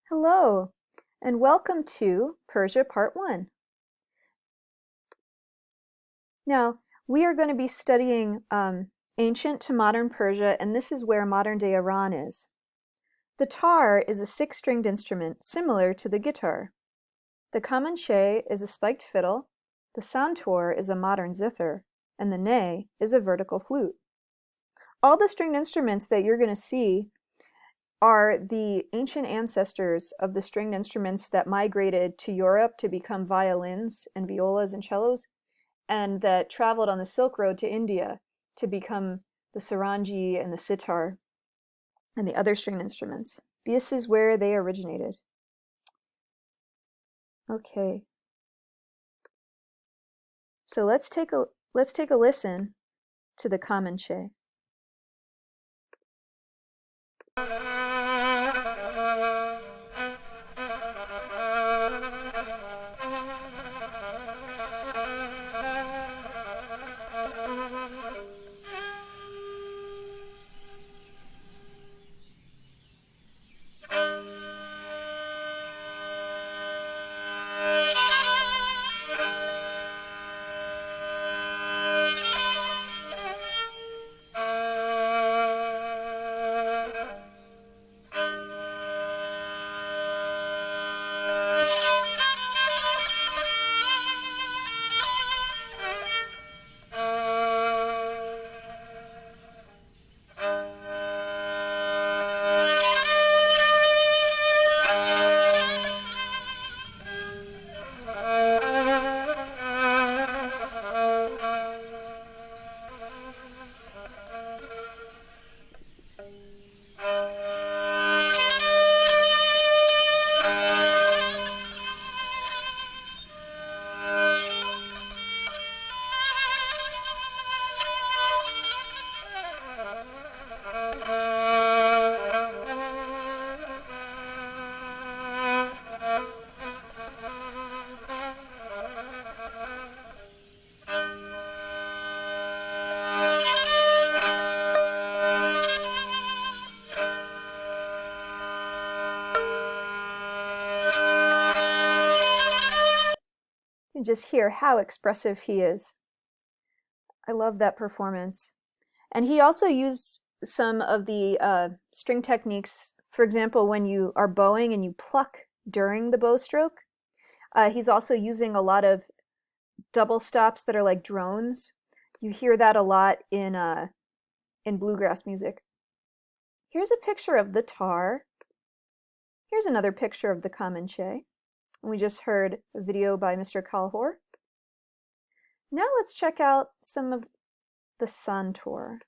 Hello, and welcome to Persia Part 1. Now, we are going to be studying ancient to modern Persia, and this is where modern-day Iran is. The tar is a six-stringed instrument similar to the guitar. The kamancheh is a spiked fiddle, the santur is a modern zither, and the ney is a vertical flute. All the stringed instruments that you're going to see are the ancient ancestors of the stringed instruments that migrated to Europe to become violins and violas and cellos, and that traveled on the Silk Road to India to become the sarangi and the sitar and the other stringed instruments. This is where they originated. Okay. So let's take a listen to the kamancheh. You can just hear how expressive he is. I love that performance. And he also used some of the string techniques. For example, when you are bowing and you pluck during the bow stroke, he's also using a lot of double stops that are like drones. You hear that a lot in bluegrass music. Here's a picture of the tar. Here's another picture of the kamancheh. And we just heard a video by Mr. Kalhor. Now let's check out some of the santur.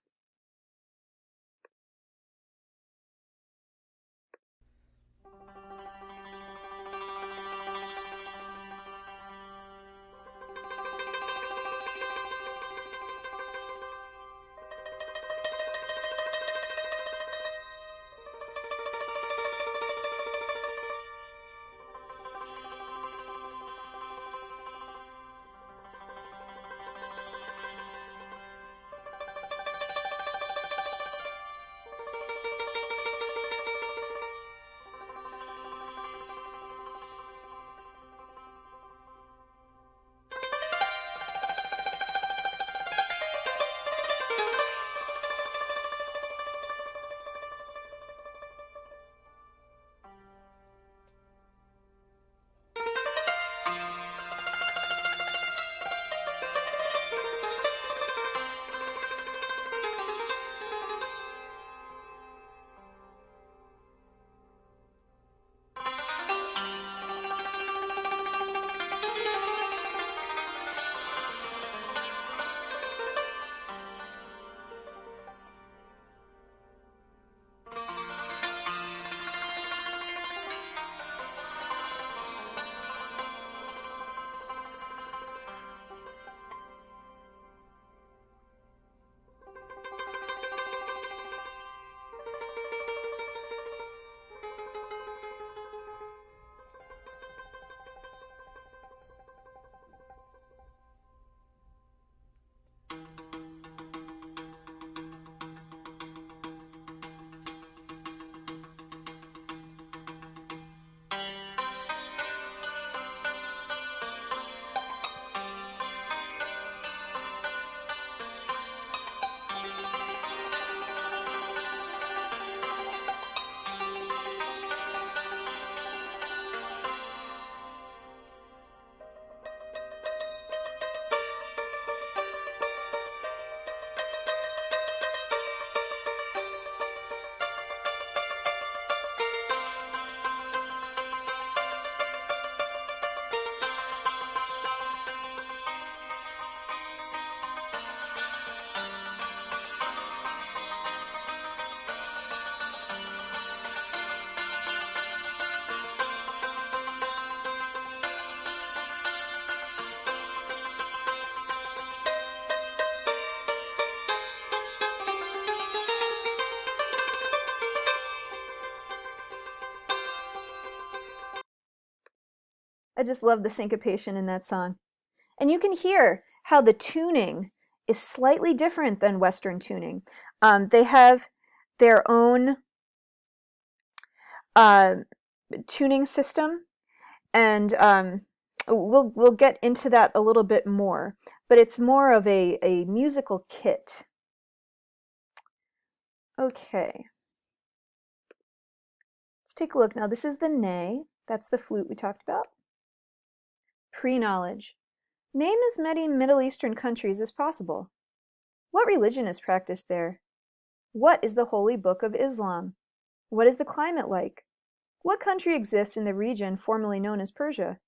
I just love the syncopation in that song. And you can hear how the tuning is slightly different than Western tuning. They have their own tuning system, and we'll get into that a little bit more, but it's more of a musical kit. Okay. Let's take a look. Now this is the ney. That's the flute we talked about. Pre-knowledge. Name as many Middle Eastern countries as possible. What religion is practiced there? What is the Holy Book of Islam? What is the climate like? What country exists in the region formerly known as Persia?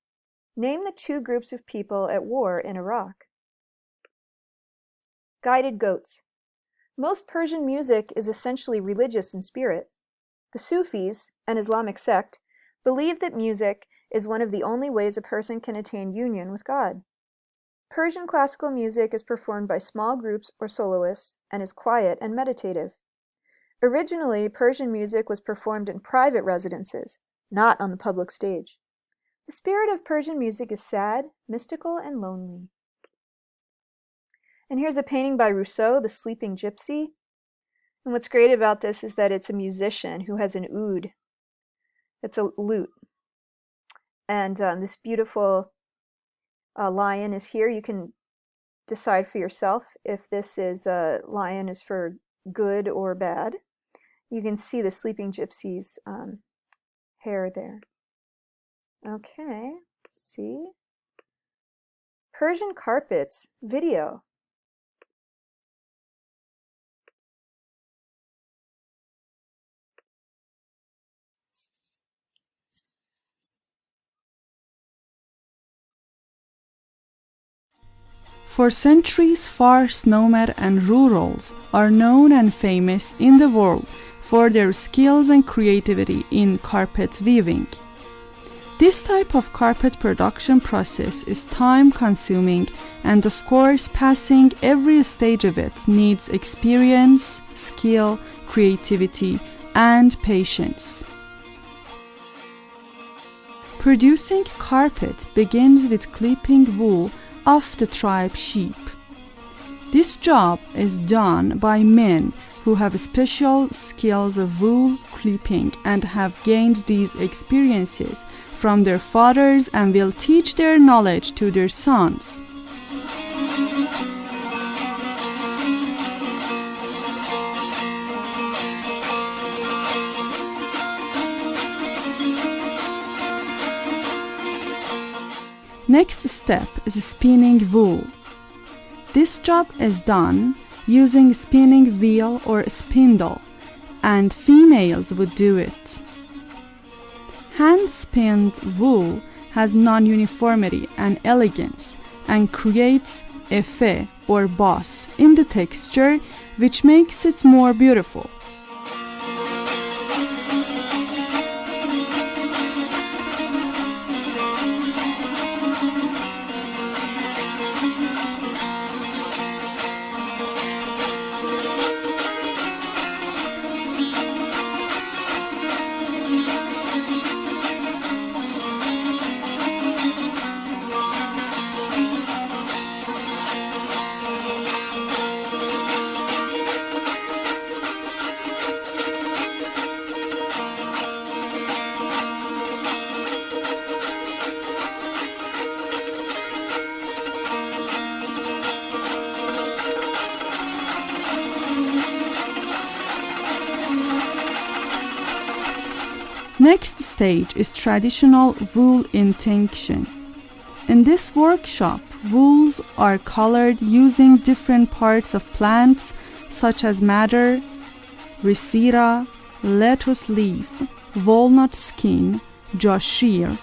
Name the two groups of people at war in Iraq. Guided goats. Most Persian music is essentially religious in spirit. The Sufis, an Islamic sect, believe that music is one of the only ways a person can attain union with God. Persian classical music is performed by small groups or soloists and is quiet and meditative. Originally, Persian music was performed in private residences, not on the public stage. The spirit of Persian music is sad, mystical, and lonely. And here's a painting by Rousseau, The Sleeping Gypsy. And what's great about this is that it's a musician who has an oud. It's a lute. And this beautiful lion is here. You can decide for yourself if this lion is for good or bad. You can see the Sleeping Gypsy's hair there. Okay, let's see. Persian carpets, video. For centuries, Fars, Nomad, and Rurals are known and famous in the world for their skills and creativity in carpet weaving. This type of carpet production process is time-consuming, and of course, passing every stage of it needs experience, skill, creativity, and patience. Producing carpet begins with clipping wool off the tribe sheep. This job is done by men who have special skills of wool clipping and have gained these experiences from their fathers and will teach their knowledge to their sons. Next step is spinning wool. This job is done using spinning wheel or spindle, and females would do it. Hand-spinned wool has non-uniformity and elegance and creates effet or boss in the texture, which makes it more beautiful. Next stage is traditional wool intinction. In this workshop, wools are colored using different parts of plants such as madder, ricera, lettuce leaf, walnut skin, jashir,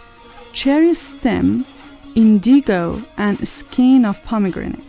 cherry stem, indigo, and skin of pomegranate.